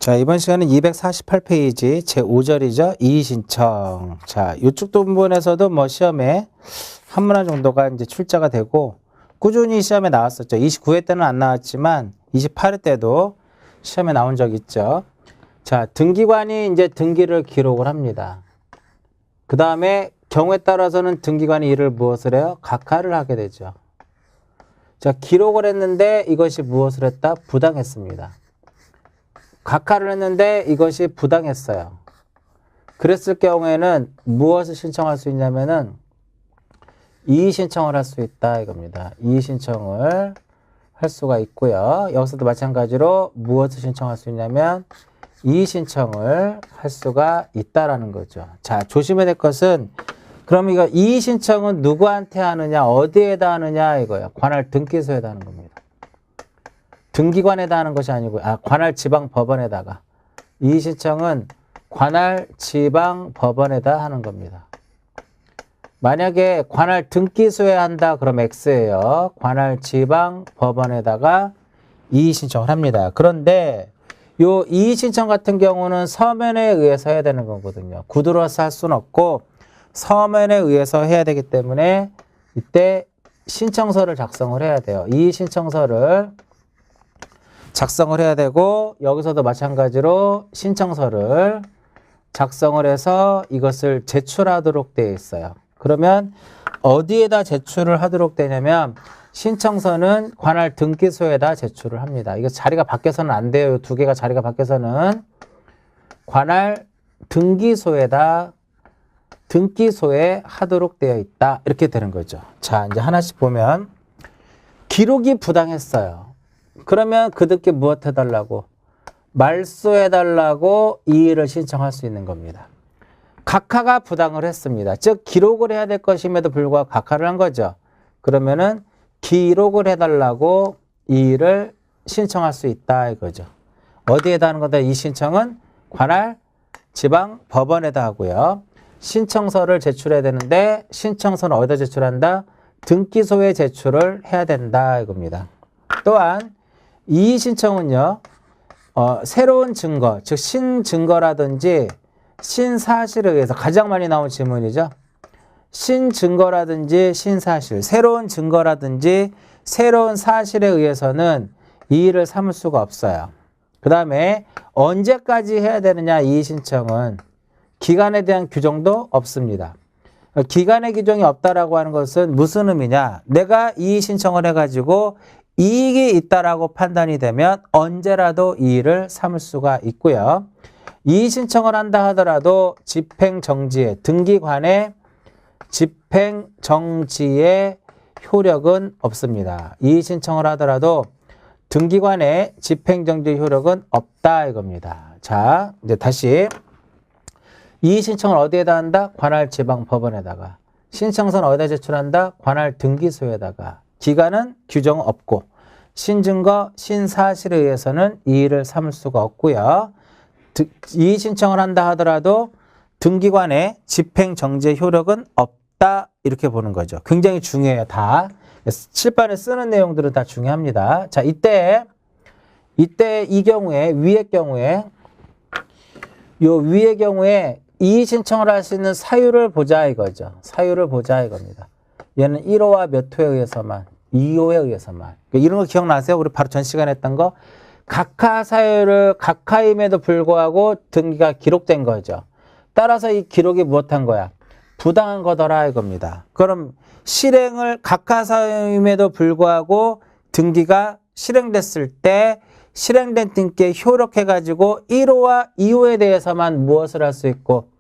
자, 이번 시간은 248페이지 제5절이죠. 이의신청. 자, 이쪽 부분에서도 뭐 시험에 한 문화 정도가 이제 출제가 되고 꾸준히 시험에 나왔었죠. 29회 때는 안 나왔지만 28회 때도 시험에 나온 적 있죠. 자, 등기관이 이제 등기를 기록을 합니다. 그 다음에 경우에 따라서는 등기관이 이를 무엇을 해요? 각하를 하게 되죠. 자, 기록을 했는데 이것이 무엇을 했다? 부당했습니다. 각하를 했는데 이것이 부당했어요. 그랬을 경우에는 무엇을 신청할 수 있냐면은 이의신청을 할 수 있다 이겁니다. 이의신청을 할 수가 있고요. 여기서도 마찬가지로 무엇을 신청할 수 있냐면 이의신청을 할 수가 있다라는 거죠. 자, 조심해야 될 것은 그럼 이거 이의신청은 누구한테 하느냐, 어디에다 하느냐 이거예요. 관할 등기소에다 하는 겁니다. 등기관에다 하는 것이 아니고, 관할 지방법원에다가. 이의신청은 관할 지방법원에다 하는 겁니다. 만약에 관할 등기소에 한다, 그럼 X예요. 관할 지방법원에다가 이의신청을 합니다. 그런데 요 이의신청 같은 경우는 서면에 의해서 해야 되는 거거든요. 구두로서 할 수는 없고 서면에 의해서 해야 되기 때문에 이때 신청서를 작성을 해야 돼요. 이의신청서를 작성을 해야 되고 여기서도 마찬가지로 신청서를 작성을 해서 이것을 제출하도록 되어 있어요. 그러면 어디에다 제출을 하도록 되냐면 신청서는 관할 등기소에다 제출을 합니다. 이거 자리가 바뀌어서는 안 돼요. 두 개가 자리가 바뀌어서는 관할 등기소에 하도록 되어 있다. 이렇게 되는 거죠. 자, 이제 하나씩 보면 기록이 부당했어요. 그러면 그들께 무엇 해달라고? 말소해달라고 이의를 신청할 수 있는 겁니다. 각하가 부당을 했습니다. 즉 기록을 해야 될 것임에도 불구하고 각하를 한 거죠. 그러면은 기록을 해달라고 이의를 신청할 수 있다 이거죠. 어디에다 하는 거다? 이 신청은 관할 지방법원에다 하고요. 신청서를 제출해야 되는데 신청서는 어디다 제출한다? 등기소에 제출을 해야 된다 이겁니다. 또한 이의신청은요, 새로운 증거, 즉 신증거라든지 신사실에 의해서 가장 많이 나온 질문이죠. 신증거라든지 신사실, 새로운 증거라든지 새로운 사실에 의해서는 이의를 삼을 수가 없어요. 그 다음에 언제까지 해야 되느냐 이의신청은 기간에 대한 규정도 없습니다. 기간의 규정이 없다라고 하는 것은 무슨 의미냐? 내가 이의신청을 해가지고 이익이 있다라고 판단이 되면 언제라도 이의를 삼을 수가 있고요. 이의신청을 한다 하더라도 집행정지의 등기관의 집행정지의 효력은 없습니다. 이의신청을 하더라도 등기관의 집행정지 효력은 없다 이겁니다. 자, 이제 다시 이의신청을 어디에다 한다? 관할 지방법원에다가. 신청서는 어디다 제출한다? 관할 등기소에다가. 기간은 규정 없고 신증거, 신사실에 의해서는 이의를 삼을 수가 없고요. 이의 신청을 한다 하더라도 등기관의 집행정지 효력은 없다 이렇게 보는 거죠. 굉장히 중요해요. 다 칠판에 쓰는 내용들은 다 중요합니다. 자, 이때 이 경우에 위의 경우에 이의 신청을 할 수 있는 사유를 보자 이거죠. 사유를 보자 이겁니다. 얘는 1호와 몇 호에 의해서만, 2호에 의해서만. 이런 거 기억나세요? 우리 바로 전 시간에 했던 거. 각하 사유를 각하임에도 불구하고 등기가 기록된 거죠. 따라서 이 기록이 무엇한 거야? 부당한 거더라 이겁니다. 그럼 실행을 각하 사유임에도 불구하고 등기가 실행됐을 때 실행된 등기에 효력해가지고 1호와 2호에 대해서만 무엇을 할 수 있고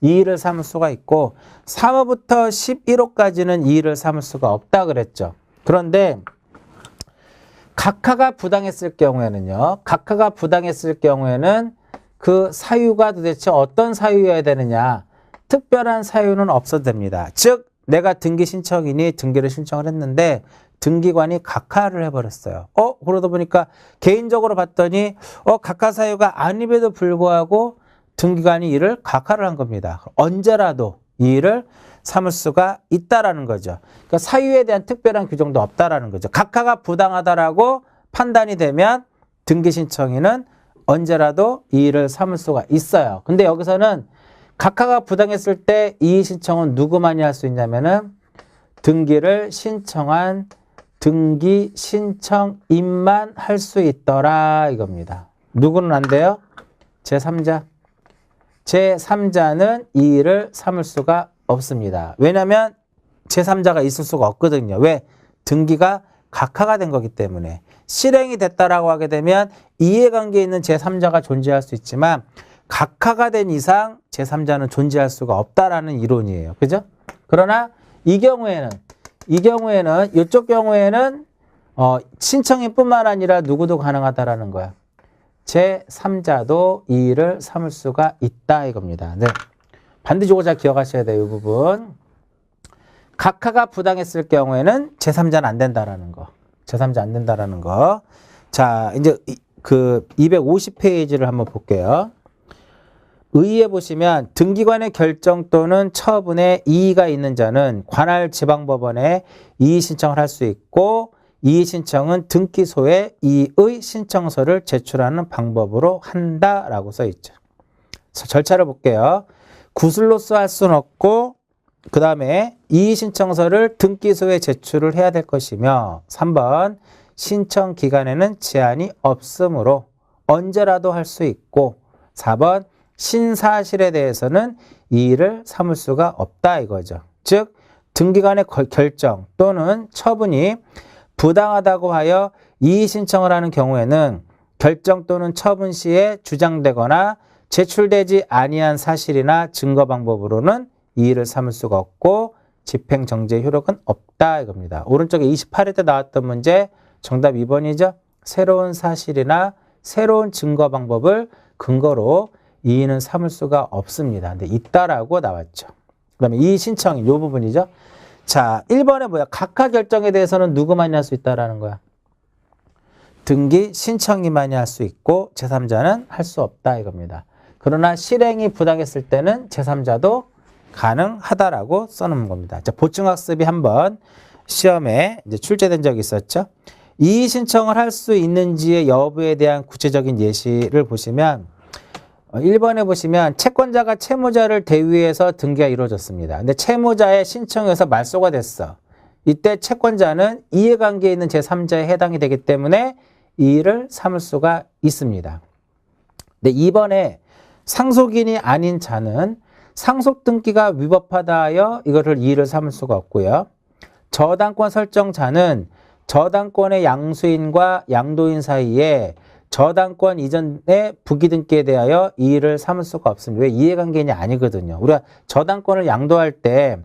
이의를 삼을 수가 있고 3호부터 11호까지는 이의를 삼을 수가 없다 그랬죠. 그런데 각하가 부당했을 경우에는 그 사유가 도대체 어떤 사유여야 되느냐? 특별한 사유는 없어도 됩니다. 즉 내가 등기 신청이니 등기를 신청을 했는데 등기관이 각하를 해버렸어요. 그러다 보니까 개인적으로 봤더니 각하 사유가 아님에도 불구하고 등기관이 이를 각하를 한 겁니다. 언제라도 이 일을 삼을 수가 있다라는 거죠. 그러니까 사유에 대한 특별한 규정도 없다라는 거죠. 각하가 부당하다라고 판단이 되면 등기신청인은 언제라도 이의를 삼을 수가 있어요. 근데 여기서는 각하가 부당했을 때 이의 신청은 누구만이 할 수 있냐면은 등기를 신청한 등기 신청인만 할 수 있더라 이겁니다. 누구는 안 돼요? 제3자. 제3자는 이의를 삼을 수가 없습니다. 왜냐하면 제3자가 있을 수가 없거든요. 왜? 등기가 각하가 된 거기 때문에. 실행이 됐다라고 하게 되면 이해관계에 있는 제3자가 존재할 수 있지만 각하가 된 이상 제3자는 존재할 수가 없다라는 이론이에요. 그죠? 그러나 이쪽 경우에는 신청인뿐만 아니라 누구도 가능하다라는 거야. 제3자도 이의를 삼을 수가 있다 이겁니다. 네. 반드시 이거 잘 기억하셔야 돼요. 이 부분. 각하가 부당했을 경우에는 제3자는 안 된다라는 거. 제3자 안 된다라는 거. 자, 이제 그 250페이지를 한번 볼게요. 의의에 보시면 등기관의 결정 또는 처분에 이의가 있는 자는 관할 지방법원에 이의 신청을 할 수 있고 이의 신청은 등기소에 이의 신청서를 제출하는 방법으로 한다라고 써 있죠. 절차를 볼게요. 구술로서 할 수는 없고 그 다음에 이의 신청서를 등기소에 제출을 해야 될 것이며 3번 신청 기간에는 제한이 없으므로 언제라도 할 수 있고 4번 신사실에 대해서는 이의를 삼을 수가 없다 이거죠. 즉 등기관의 결정 또는 처분이 부당하다고 하여 이의 신청을 하는 경우에는 결정 또는 처분 시에 주장되거나 제출되지 아니한 사실이나 증거 방법으로는 이의를 삼을 수가 없고 집행정지의 효력은 없다 이겁니다. 오른쪽에 28회 때 나왔던 문제 정답 2번이죠. 새로운 사실이나 새로운 증거 방법을 근거로 이의는 삼을 수가 없습니다. 근데 있다라고 나왔죠. 그 다음에 이의 신청인 이 부분이죠. 자, 1번에 뭐야? 각하 결정에 대해서는 누구만이 할 수 있다라는 거야? 등기 신청인만이 할 수 있고 제3자는 할 수 없다 이겁니다. 그러나 실행이 부당했을 때는 제3자도 가능하다라고 써놓은 겁니다. 자, 보충학습이 한번 시험에 이제 출제된 적이 있었죠. 이의 신청을 할 수 있는지의 여부에 대한 구체적인 예시를 보시면 1번에 보시면 채권자가 채무자를 대위해서 등기가 이루어졌습니다. 근데 채무자의 신청에서 말소가 됐어. 이때 채권자는 이해관계에 있는 제3자에 해당이 되기 때문에 이의를 삼을 수가 있습니다. 근데 2번에 상속인이 아닌 자는 상속등기가 위법하다 하여 이거를 이의를 삼을 수가 없고요. 저당권 설정자는 저당권의 양수인과 양도인 사이에 저당권 이전의 부기등기에 대하여 이의를 삼을 수가 없습니다. 왜? 이해관계인이 아니거든요. 우리가 저당권을 양도할 때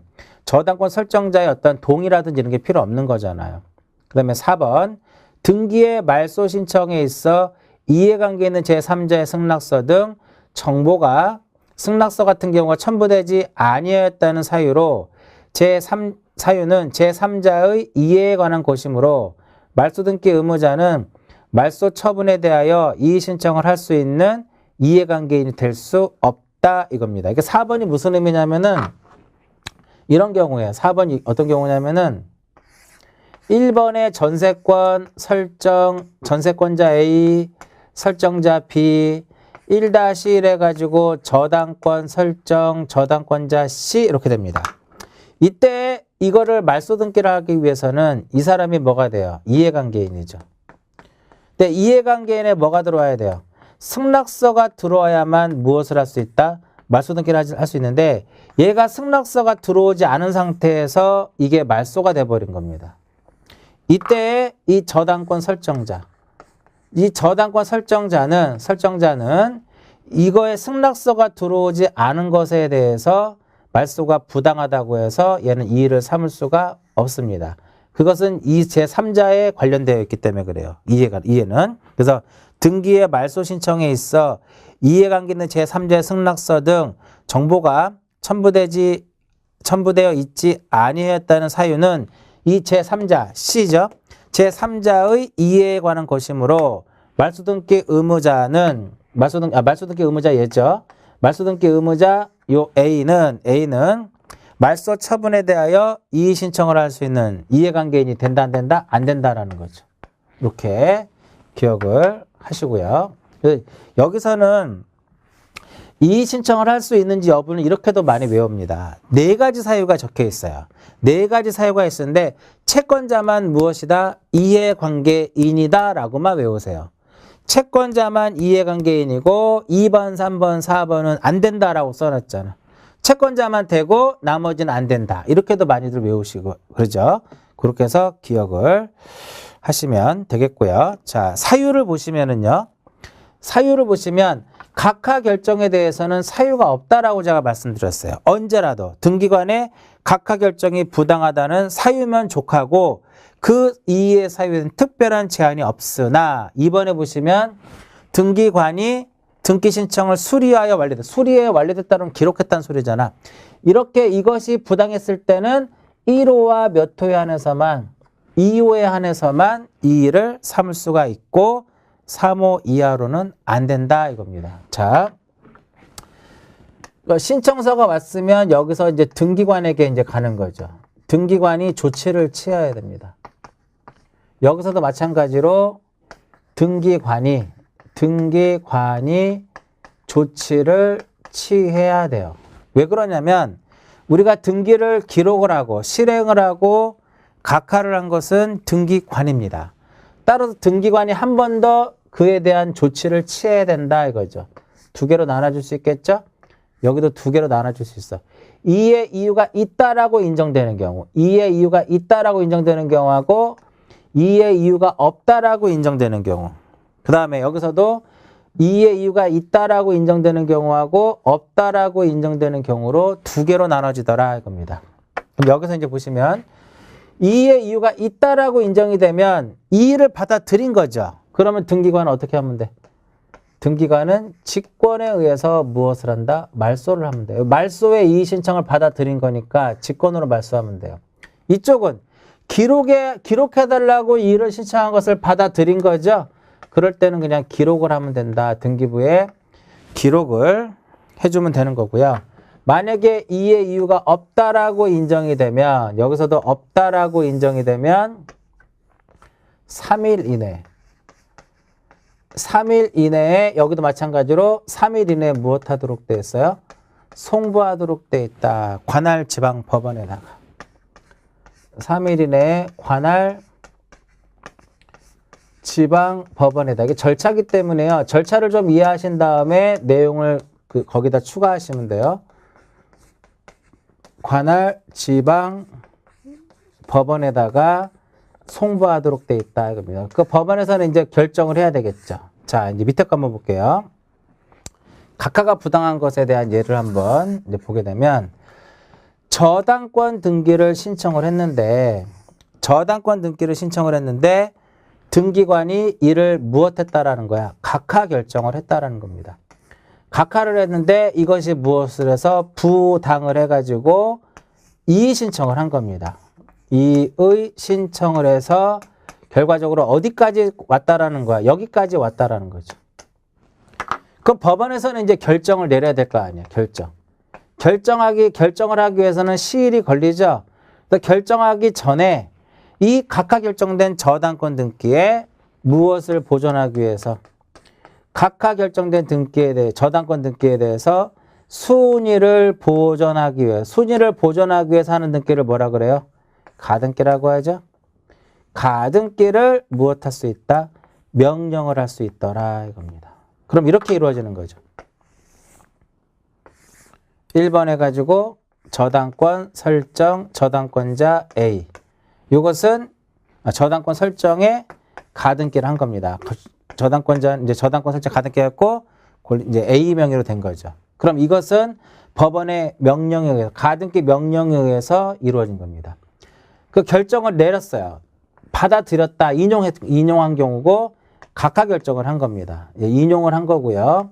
저당권 설정자의 어떤 동의라든지 이런 게 필요 없는 거잖아요. 그 다음에 4번 등기의 말소 신청에 있어 이해관계에 있는 제3자의 승낙서 등 정보가 승낙서 같은 경우가 첨부되지 아니하였다는 사유로 사유는 제3자의 이해에 관한 것이므로 말소 등기 의무자는 말소 처분에 대하여 이의 신청을 할 수 있는 이해관계인이 될 수 없다 이겁니다. 이게 4번이 무슨 의미냐면은 이런 경우에 4번이 어떤 경우냐면은 1번의 전세권 설정, 전세권자 A, 설정자 B, 1-1 해가지고 저당권 설정, 저당권자 C 이렇게 됩니다. 이때 이거를 말소 등기를 하기 위해서는 이 사람이 뭐가 돼요? 이해관계인이죠. 근데 이해관계인에 뭐가 들어와야 돼요? 승낙서가 들어와야만 무엇을 할 수 있다? 말소 등기를 할 수 있는데 얘가 승낙서가 들어오지 않은 상태에서 이게 말소가 돼버린 겁니다. 이때 이 저당권 설정자, 이 저당권 설정자는 이거에 승낙서가 들어오지 않은 것에 대해서 말소가 부당하다고 해서 얘는 이의를 삼을 수가 없습니다. 그것은 이 제3자에 관련되어 있기 때문에 그래요. 이해는. 그래서 등기의 말소 신청에 있어 이해관계 있는 제3자의 승낙서 등 정보가 첨부되어 있지 아니하였다는 사유는 이 제3자 C죠. 제3자의 이해에 관한 것이므로 말소등기 의무자는 말소등기 의무자 얘죠. 말소등기 의무자 요 A는 말소 처분에 대하여 이의 신청을 할 수 있는 이해관계인이 된다 안 된다? 안 된다라는 거죠. 이렇게 기억을 하시고요. 여기서는 이의 신청을 할 수 있는지 여부는 이렇게도 많이 외웁니다. 네 가지 사유가 적혀 있어요. 네 가지 사유가 있는데 채권자만 무엇이다? 이해관계인이다 라고만 외우세요. 채권자만 이해관계인이고 2번, 3번, 4번은 안 된다라고 써놨잖아. 채권자만 되고 나머지는 안 된다. 이렇게도 많이들 외우시고 그러죠. 그렇게 해서 기억을 하시면 되겠고요. 자, 사유를 보시면은요. 사유를 보시면 각하 결정에 대해서는 사유가 없다라고 제가 말씀드렸어요. 언제라도 등기관의 각하 결정이 부당하다는 사유면 족하고 그 이의 사유에는 특별한 제한이 없으나 이번에 보시면 등기관이 등기 신청을 수리하여 완료됐다. 수리하여 완료됐다는 기록했다는 소리잖아. 이렇게 이것이 부당했을 때는 1호와 몇 호에 한해서만 2호에 한해서만 이의를 삼을 수가 있고 3호 이하로는 안 된다 이겁니다. 자, 신청서가 왔으면 여기서 이제 등기관에게 이제 가는 거죠. 등기관이 조치를 취해야 됩니다. 여기서도 마찬가지로 등기관이 조치를 취해야 돼요. 왜 그러냐면 우리가 등기를 기록을 하고 실행을 하고 각하를 한 것은 등기관입니다. 따라서 등기관이 한 번 더 그에 대한 조치를 취해야 된다 이거죠. 두 개로 나눠줄 수 있겠죠? 여기도 두 개로 나눠줄 수 있어. 이의 이유가 있다라고 인정되는 경우, 이의 이유가 있다라고 인정되는 경우하고 이의 이유가 없다라고 인정되는 경우. 그 다음에 여기서도 이의 이유가 있다라고 인정되는 경우하고 없다라고 인정되는 경우로 두 개로 나눠지더라 이겁니다. 그럼 여기서 이제 보시면 이의 이유가 있다라고 인정이 되면 이의를 받아들인 거죠. 그러면 등기관은 어떻게 하면 돼? 등기관은 직권에 의해서 무엇을 한다? 말소를 하면 돼요. 말소의 이의 신청을 받아들인 거니까 직권으로 말소하면 돼요. 이쪽은 기록해달라고 이의를 신청한 것을 받아들인 거죠. 그럴 때는 그냥 기록을 하면 된다. 등기부에 기록을 해주면 되는 거고요. 만약에 이의 이유가 없다라고 인정이 되면 여기서도 없다라고 인정이 되면 3일 이내에 여기도 마찬가지로 3일 이내에 무엇 하도록 되어 있어요? 송부하도록 되어 있다. 관할 지방 법원에다가 3일 이내에 관할 지방 법원에다가 이게 절차기 때문에요. 절차를 좀 이해하신 다음에 내용을 거기다 추가하시면 돼요. 관할 지방 법원에다가 송부하도록 돼 있다 이겁니다. 그 법원에서는 이제 결정을 해야 되겠죠. 자, 이제 밑에 거 한번 볼게요. 각하가 부당한 것에 대한 예를 한번 이제 보게 되면 저당권 등기를 신청을 했는데 등기관이 이를 무엇했다라는 거야? 각하 결정을 했다라는 겁니다. 각하를 했는데 이것이 무엇을 해서 부당을 해가지고 이의 신청을 한 겁니다. 이의 신청을 해서 결과적으로 어디까지 왔다라는 거야? 여기까지 왔다라는 거죠. 그럼 법원에서는 이제 결정을 내려야 될 거 아니야? 결정을 하기 위해서는 시일이 걸리죠. 그래서 결정하기 전에 이 각하 결정된 저당권 등기에 무엇을 보존하기 위해서 각하 결정된 등기에 대해 저당권 등기에 대해서 순위를 보존하기 위해서 하는 등기를 뭐라 그래요? 가등기라고 하죠. 가등기를 무엇할 수 있다? 명령을 할 수 있더라 이겁니다. 그럼 이렇게 이루어지는 거죠. 1번 해가지고 저당권 설정 저당권자 A. 이것은 저당권 설정에 가등기를 한 겁니다. 저당권 설정 가등기 했고 이제 A 명의로 된 거죠. 그럼 이것은 법원의 명령에 의해서 가등기 명령에 의해서 이루어진 겁니다. 그 결정을 내렸어요. 받아들였다. 인용한 경우고 각하 결정을 한 겁니다. 인용을 한 거고요.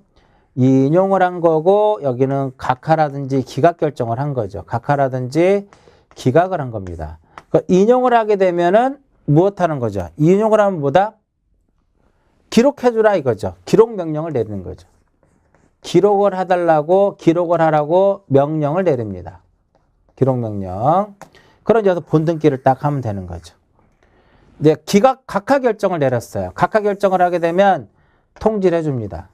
인용을 한 거고 여기는 각하라든지 기각 결정을 한 거죠. 각하라든지 기각을 한 겁니다. 인용을 하게 되면은 무엇하는 거죠? 인용을 하면 뭐다? 기록해주라 이거죠. 기록 명령을 내리는 거죠. 기록을 하라고 명령을 내립니다. 기록 명령. 그런 이제 본등기를 딱 하면 되는 거죠. 이제 각하 결정을 내렸어요. 각하 결정을 하게 되면 통지를 해줍니다.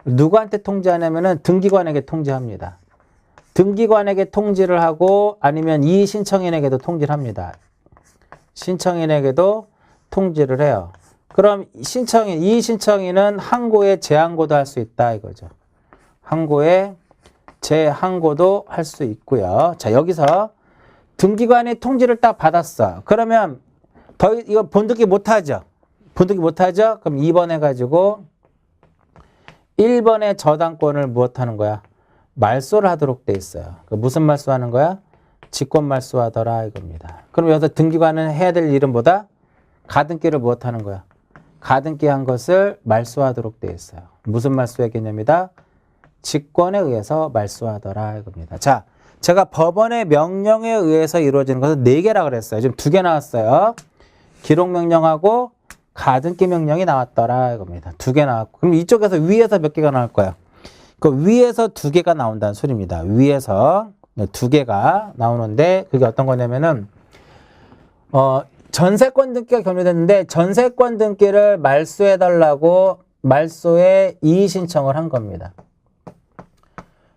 누구한테 통지하냐면은 등기관에게 통지합니다. 등기관에게 통지를 하고 아니면 이 신청인에게도 통지를 합니다. 신청인에게도 통지를 해요. 그럼 이 신청인은 항고에 재항고도 할 수 있다 이거죠. 항고에 재항고도 할 수 있고요. 자, 여기서 등기관이 통지를 딱 받았어. 그러면 이거 본등기 못하죠. 본등기 못하죠. 그럼 2번 해가지고 1번의 저당권을 무엇하는 거야? 말소를 하도록 돼 있어요. 무슨 말소하는 거야? 직권 말소하더라 이겁니다. 그럼 여기서 등기관은 해야 될 일은 뭐다? 가등기를 무엇하는 거야? 가등기 한 것을 말소하도록 돼 있어요. 무슨 말소의 개념이다? 직권에 의해서 말소하더라 이겁니다. 자, 제가 법원의 명령에 의해서 이루어지는 것은 4개라 그랬어요. 지금 2개 나왔어요. 기록명령하고 가등기 명령이 나왔더라 이겁니다. 2개 나왔고, 그럼 이쪽에서 위에서 몇 개가 나올 거예요? 그 위에서 2개가 나온다는 소리입니다. 위에서 2개가 나오는데 그게 어떤 거냐면은 전세권 등기가 경료됐는데 전세권 등기를 말소해달라고 말소에 이의 신청을 한 겁니다.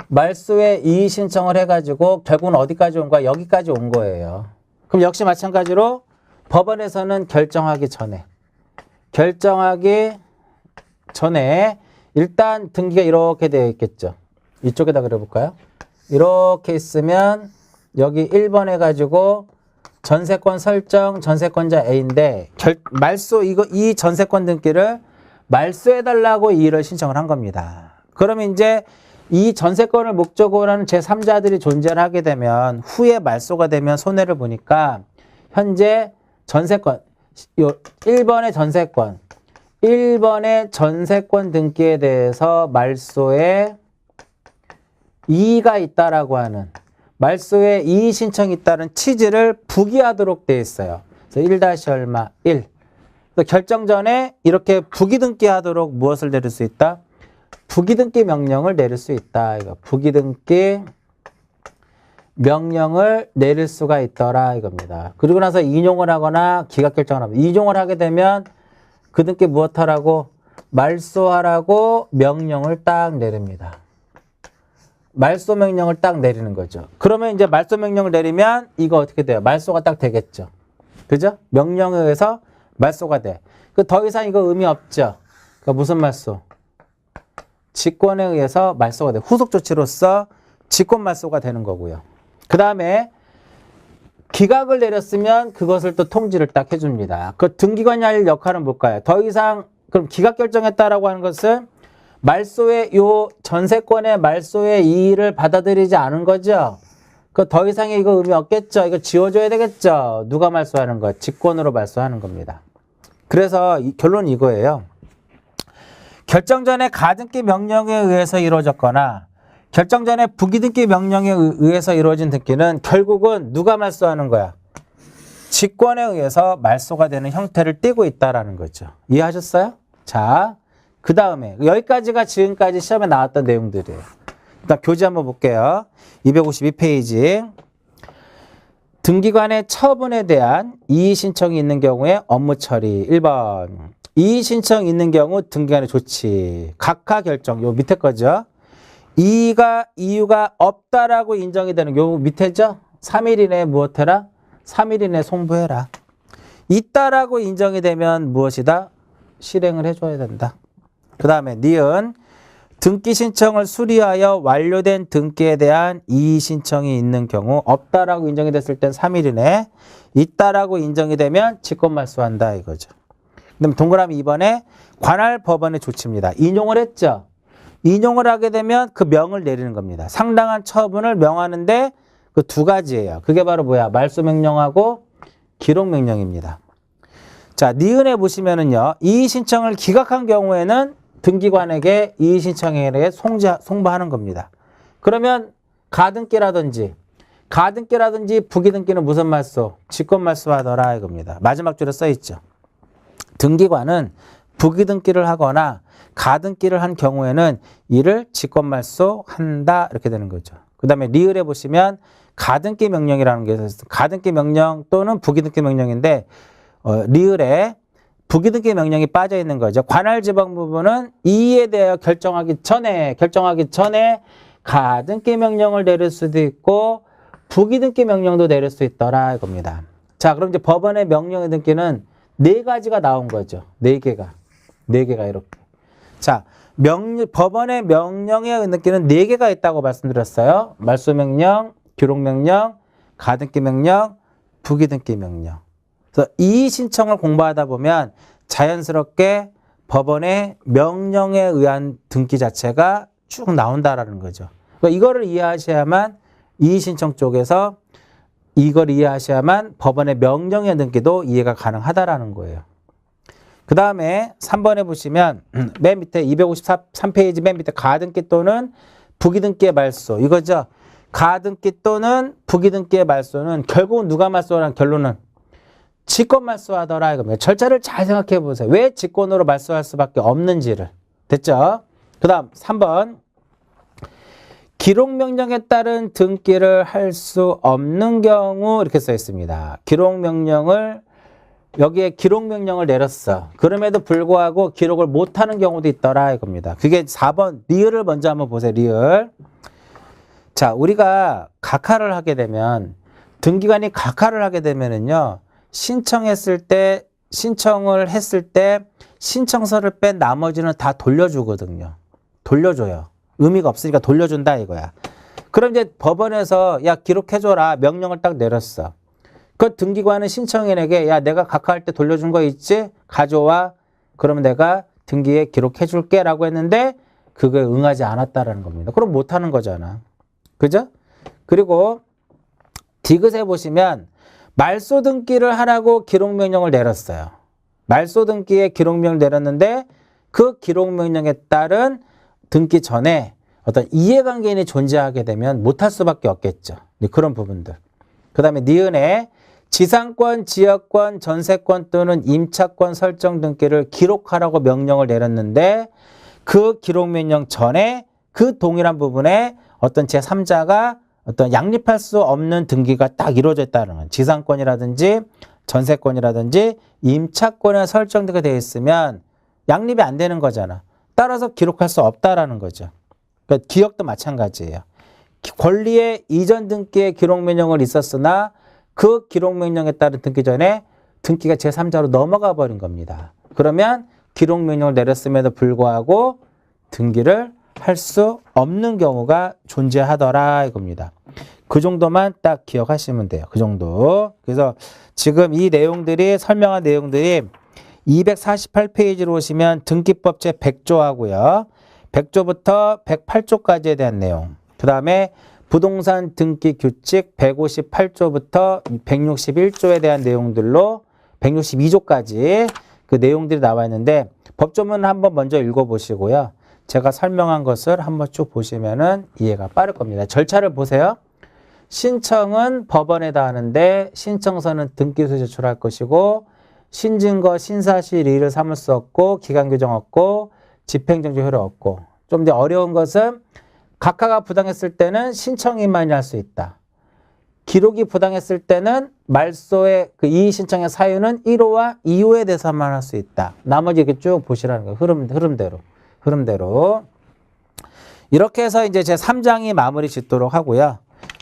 말소에 이의 신청을 해가지고 결국은 어디까지 온 거야? 여기까지 온 거예요. 그럼 역시 마찬가지로 법원에서는 결정하기 전에 일단 등기가 이렇게 되어 있겠죠. 이쪽에다 그려볼까요? 이렇게 있으면 여기 1번 해가지고 전세권 설정 전세권자 A인데 이 전세권 등기를 말소해달라고 이의를 신청을 한 겁니다. 그러면 이제 이 전세권을 목적으로 하는 제3자들이 존재를 하게 되면 후에 말소가 되면 손해를 보니까 현재 전세권 1번의 전세권 등기에 대해서 말소에 이의가 있다라고 하는 말소에 이의 신청이 있다는 취지를 부기하도록 되어 있어요. 그래서 1-1. 결정 전에 이렇게 부기등기 하도록 무엇을 내릴 수 있다? 부기등기 명령을 내릴 수 있다. 이거 부기등기 명령을 내릴 수가 있더라 이겁니다. 그리고 나서 인용을 하거나 기각결정을 합니다. 인용을 하게 되면 그 등기 무엇하라고? 말소하라고 명령을 딱 내립니다. 말소 명령을 딱 내리는 거죠. 그러면 이제 말소 명령을 내리면 이거 어떻게 돼요? 말소가 딱 되겠죠. 그죠? 명령에 의해서 말소가 돼. 더 이상 이거 의미 없죠. 그러니까 무슨 말소? 직권에 의해서 말소가 돼. 후속 조치로서 직권 말소가 되는 거고요. 그 다음에 기각을 내렸으면 그것을 또 통지를 딱 해줍니다. 그 등기관이 할 역할은 뭘까요? 더 이상 그럼 기각 결정했다라고 하는 것은 말소의 요 전세권의 말소의 이의를 받아들이지 않은 거죠. 그 더 이상의 이거 의미 없겠죠. 이거 지워줘야 되겠죠. 누가 말소하는 거? 직권으로 말소하는 겁니다. 그래서 결론은 이거예요. 결정 전에 가등기 명령에 의해서 이루어졌거나 결정 전에 부기등기 명령에 의해서 이루어진 등기는 결국은 누가 말소하는 거야? 직권에 의해서 말소가 되는 형태를 띠고 있다라는 거죠. 이해하셨어요? 자, 그 다음에 여기까지가 지금까지 시험에 나왔던 내용들이에요. 일단 교재 한번 볼게요. 252페이지. 등기관의 처분에 대한 이의 신청이 있는 경우에 업무 처리. 1번. 이의 신청 있는 경우 등기관의 조치. 각하 결정. 요 밑에 거죠. 이유가 없다라고 인정이 되는 요 밑에죠. 3일 이내에 무엇해라? 3일 이내에 송부해라. 있다라고 인정이 되면 무엇이다? 실행을 해줘야 된다. 그 다음에 니은 등기 신청을 수리하여 완료된 등기에 대한 이의 신청이 있는 경우 없다라고 인정이 됐을 땐 3일 이내, 있다라고 인정이 되면 직권 말소한다 이거죠. 그다음 동그라미 2번에 관할 법원의 조치입니다. 인용을 했죠. 인용을 하게 되면 그 명을 내리는 겁니다. 상당한 처분을 명하는데 그 두 가지예요. 그게 바로 뭐야? 말소 명령하고 기록 명령입니다. 자, 니은에 보시면은요. 이의 신청을 기각한 경우에는 등기관에게 이의 신청에게 송부하는 겁니다. 그러면 가등기라든지 부기등기는 무슨 말소? 직권 말소하더라 이겁니다. 마지막 줄에 써 있죠. 등기관은 부기등기를 하거나 가등기를 한 경우에는 이를 직권 말소한다 이렇게 되는 거죠. 그 다음에 리을에 보시면 가등기 명령이라는 게 있어요. 가등기 명령 또는 부기등기 명령인데 리을에 부기등기 명령이 빠져 있는 거죠. 관할 지방 부분은 이에 대하여 결정하기 전에 가등기 명령을 내릴 수도 있고 부기등기 명령도 내릴 수 있더라 이겁니다. 자, 그럼 이제 법원의 명령의 등기는 4가지가 나온 거죠. 4개가 이렇게. 자, 법원의 명령의 등기는 4개가 있다고 말씀드렸어요. 말소명령, 기록명령, 가등기 명령, 부기등기 명령. 그래서 이 신청을 공부하다 보면 자연스럽게 법원의 명령에 의한 등기 자체가 쭉 나온다라는 거죠. 그러니까 이거를 이해하셔야만 이의신청 쪽에서 이걸 이해하셔야만 법원의 명령의 등기도 이해가 가능하다라는 거예요. 그 다음에 3번에 보시면 맨 밑에 253페이지 맨 밑에 가등기 또는 부기등기의 말소 이거죠. 가등기 또는 부기등기의 말소는 결국은 누가 말소하는 결론은 직권 말소하더라 이겁니다. 절차를 잘 생각해 보세요. 왜 직권으로 말소할 수밖에 없는지를. 됐죠? 그 다음 3번 기록명령에 따른 등기를 할 수 없는 경우 이렇게 써 있습니다. 여기에 기록명령을 내렸어. 그럼에도 불구하고 기록을 못하는 경우도 있더라 이겁니다. 그게 4번 리을을 먼저 한번 보세요. 리을. 자, 우리가 각하를 하게 되면 등기관이 각하를 하게 되면은요. 신청을 했을 때 신청서를 뺀 나머지는 다 돌려주거든요. 돌려줘요. 의미가 없으니까 돌려준다 이거야. 그럼 이제 법원에서 야 기록해줘라 명령을 딱 내렸어. 그 등기관은 신청인에게 야 내가 각하할 때 돌려준 거 있지? 가져와. 그러면 내가 등기에 기록해줄게 라고 했는데 그거에 응하지 않았다라는 겁니다. 그럼 못하는 거잖아. 그죠? 그리고 디귿에 보시면 말소 등기를 하라고 기록명령을 내렸어요. 말소 등기에 기록명령을 내렸는데 그 기록명령에 따른 등기 전에 어떤 이해관계인이 존재하게 되면 못할 수밖에 없겠죠. 그런 부분들. 그 다음에 니은에 지상권, 지역권, 전세권 또는 임차권 설정 등기를 기록하라고 명령을 내렸는데 그 기록명령 전에 그 동일한 부분에 어떤 제3자가 어떤 양립할 수 없는 등기가 딱 이루어져 있다는 건 지상권이라든지 전세권이라든지 임차권에 설정되게 되어 있으면 양립이 안 되는 거잖아. 따라서 기록할 수 없다라는 거죠. 그러니까 기억도 마찬가지예요. 권리의 이전 등기의 기록명령을 있었으나 그 기록명령에 따른 등기 전에 등기가 제3자로 넘어가 버린 겁니다. 그러면 기록명령을 내렸음에도 불구하고 등기를 할 수 없는 경우가 존재하더라 이겁니다. 그 정도만 딱 기억하시면 돼요. 그 정도. 그래서 지금 이 내용들이 설명한 내용들이 248페이지로 오시면 등기법 제 100조하고요. 100조부터 108조까지에 대한 내용. 그 다음에 부동산 등기 규칙 158조부터 161조에 대한 내용들로 162조까지 그 내용들이 나와 있는데 법조문을 한번 먼저 읽어보시고요. 제가 설명한 것을 한번 쭉 보시면은 이해가 빠를 겁니다. 절차를 보세요. 신청은 법원에다 하는데 신청서는 등기소에 제출할 것이고 신증거, 신사실 이의를 삼을 수 없고 기간 규정 없고 집행정지 효력 없고 좀 더 어려운 것은 각하가 부당했을 때는 신청인만이 할 수 있다. 기록이 부당했을 때는 말소의 그 이의 신청의 사유는 1호와 2호에 대해서만 할 수 있다. 나머지 이렇게 쭉 보시라는 거예요. 흐름대로. 이렇게 해서 이제 제 3장이 마무리 짓도록 하고요.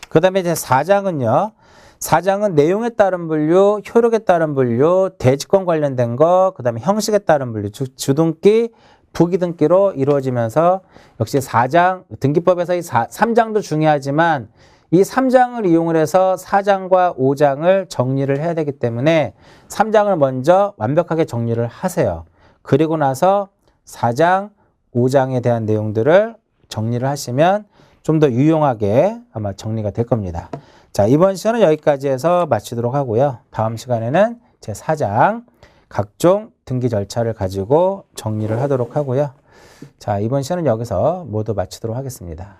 그 다음에 제 4장은요. 4장은 내용에 따른 분류, 효력에 따른 분류, 대지권 관련된 거, 그 다음에 형식에 따른 분류, 주등기, 부기등기로 이루어지면서 역시 4장, 등기법에서 이 3장도 중요하지만 이 3장을 이용을 해서 4장과 5장을 정리를 해야 되기 때문에 3장을 먼저 완벽하게 정리를 하세요. 그리고 나서 4장, 5장에 대한 내용들을 정리를 하시면 좀 더 유용하게 아마 정리가 될 겁니다. 자, 이번 시간은 여기까지 해서 마치도록 하고요. 다음 시간에는 제 4장 각종 등기 절차를 가지고 정리를 하도록 하고요. 자, 이번 시간은 여기서 모두 마치도록 하겠습니다.